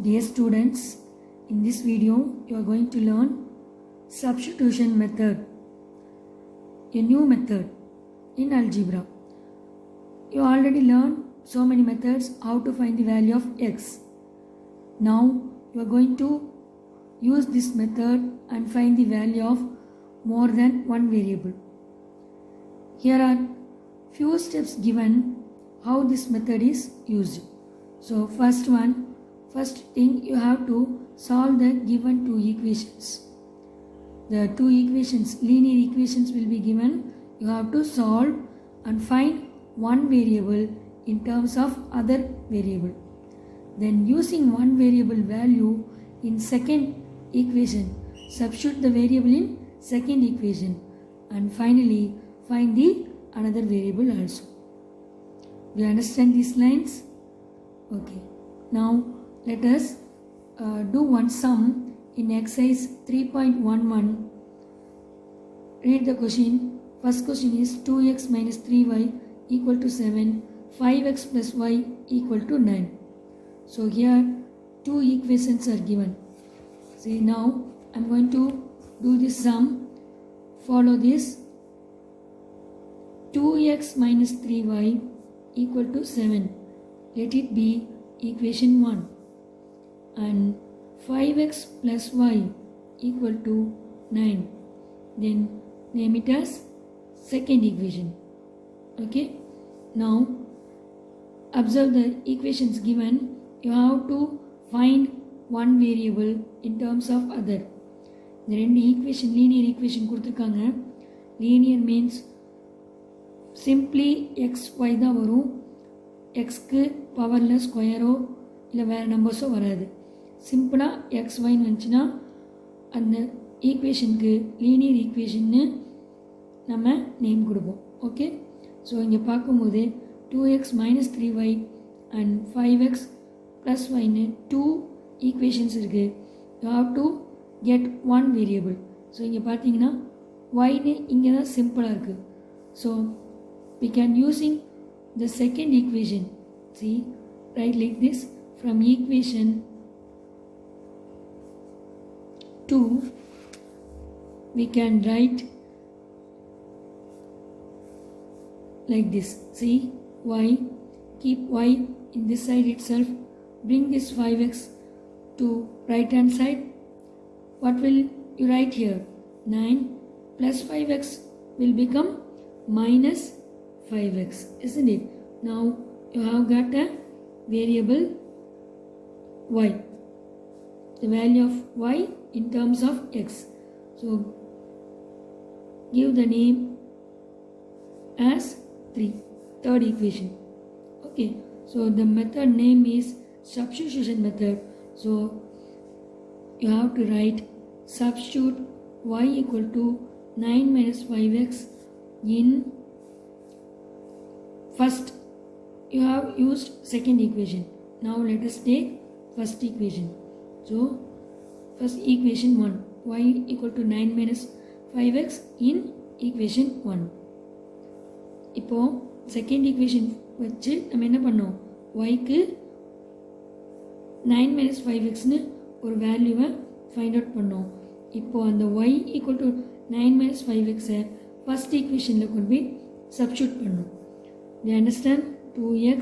Dear students, in this video you are going to learn substitution method, a new method in algebra. You already learned so many methods how to find the value of x. Now you are going to use this method and find the value of more than one variable. Here are few steps given how this method is used. So first thing you have to solve the given two equations. The two equations, linear equations will be given. You have to solve and find one variable in terms of other variable. Then using one variable value in second equation, substitute the variable in second equation, and finally find the another variable also. Do you understand these lines? Okay. Now let us do one sum in exercise 3.11. Read the question. First question is 2x minus 3y equal to 7, 5x plus y equal to 9. So here two equations are given. See, now I am going to do this sum. Follow this. 2x minus 3y equal to 7. Let it be equation 1. And 5x plus y equal to 9. Then name it as second equation. Okay. Now observe the equations given. You have to find one variable in terms of other. The ரெண்டு equation linear equation கொடுத்திருக்காங்க. Linear means simply xy தான் வரும். xக்கு பவர்ல ஸ்கொயரோ இல்லை வேறு நம்பர்ஸோ வராது. சிம்பிளாக xyன்னு வந்துச்சுன்னா அந்த ஈக்குவேஷனுக்கு லீனியர் ஈக்குவேஷன்னு நம்ம நேம் கொடுப்போம். ஓகே. ஸோ இங்கே பார்க்கும்போது 2x minus 3y and 5x plus yன்னு டூ ஈக்குவேஷன்ஸ் இருக்குது. You have to get one variable. So இங்கே பார்த்தீங்கன்னா yன்னு இங்கே தான் சிம்பிளாக இருக்குது. So we can using the second equation. See, write like this. From equation 2 we can write like this. See, y, keep y in this side itself, bring this 5x to right hand side. What will you write here? 9 plus 5x will become minus 5x, isn't it? Now you have got a variable y, the value of y in terms of x. So give the name as 3, third equation. Okay. So the method name is substitution method. So you have to write substitute y equal to 9 minus 5x in first. You have used second equation. Now let us take first equation. So first equation 1, y equal to 9 minus 5x in equation 1. இப்போ second equation வச்சு நம்ம என்ன பண்ணோம், yக்கு 9 minus 5x னு ஒரு வேல்யூவை find out பண்ணோம். இப்போ அந்த y equal to 9 minus 5x first equationல கொண்டு போய் substitute பண்ணோம். Do you understand? 2x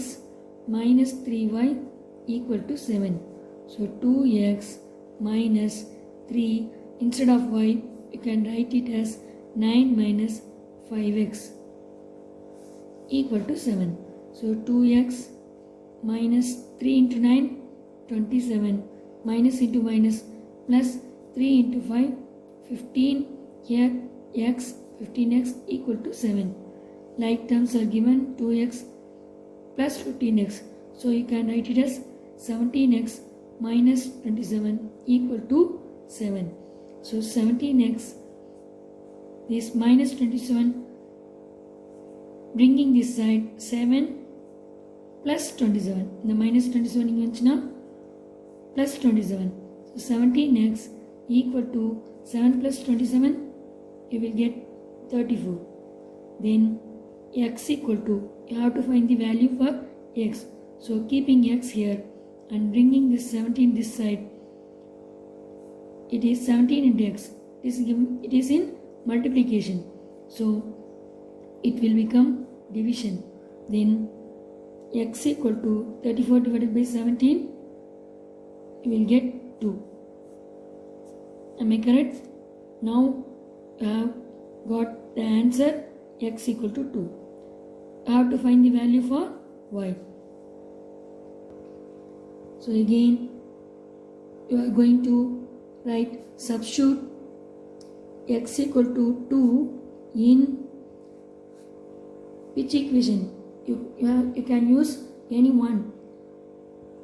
minus 3y equal to 7. So 2x minus 3, instead of y you can write it as 9 minus 5x equal to 7. So 2x minus 3 into 9, 27, minus into minus plus 3 into 5, 15. Here x, 15x equal to 7. Like terms are given, 2x plus 15x. So you can write it as 17x minus 27 equal to 7. So 17x is minus 27, bringing this side 7 plus 27. The minus 27 inga plus 27. So 17x equal to 7 plus 27, you will get 34. Then x equal to, you have to find the value for x. So keeping x here, and bringing this 17 this side, it is 17 into x. It is in multiplication, so it will become division. Then x equal to 34 divided by 17, you will get 2. Am I correct? Now you have got the answer x equal to 2. I have to find the value for y. So again you are going to write substitute x equal to 2 in which equation? You can use any one,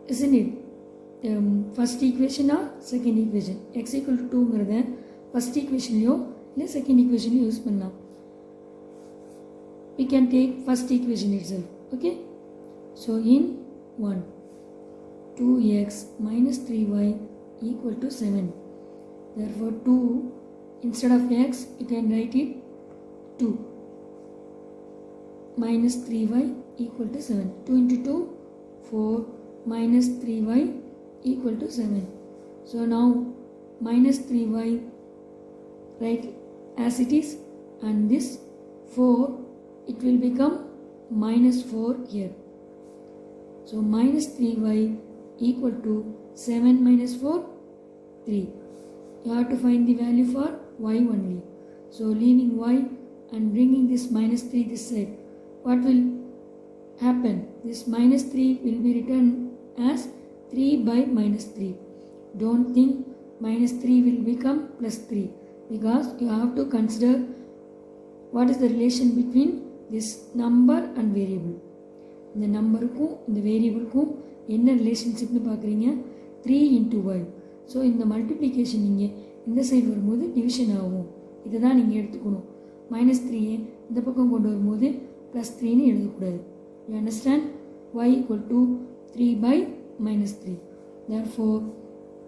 isn't it? First equation or second equation. X equal to 2 first equation or second equation use panna. We can take first equation itself. Okay, so in 1, 2x minus 3y equal to 7. Therefore 2, instead of x you can write it 2 minus 3y equal to 7. 2 into 2, 4 minus 3y equal to 7. So now minus 3y write as it is, and this 4, it will become minus 4 here. So minus 3y equal to 7 minus 4, 3. You have to find the value for y only. So leaving y and bringing this minus 3 this side, what will happen? This minus 3 will be written as 3 by minus 3. Don't think minus 3 will become plus 3, because you have to consider what is the relation between this number and variable. இந்த நம்பருக்கும் இந்த வேரியபிளுக்கும் என்ன ரிலேஷன்ஷிப்னு பார்க்குறீங்க? 3 into y. So இந்த multiplication நீங்கள் இந்த side வரும்போது division ஆகும். இதை தான் நீங்கள் எடுத்துக்கணும். மைனஸ் 3யை இந்த பக்கம் கொண்டு வரும்போது ப்ளஸ் 3ன்னு எழுதக்கூடாது. You understand? y equal to 3 by minus 3. Therefore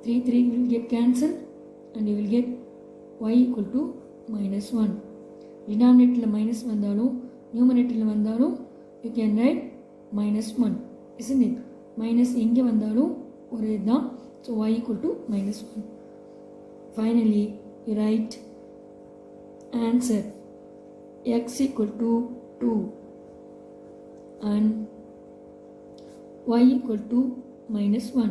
3 will get cancelled and you will get y equal to minus 1. Denominator minus வந்தாலும் numerator வந்தாலும் you can write minus 1, isn't it? Minus எங்கே வந்தாலும் ஒரே தான். So y equal to minus 1. Finally you write answer x equal to 2 and y equal to minus 1.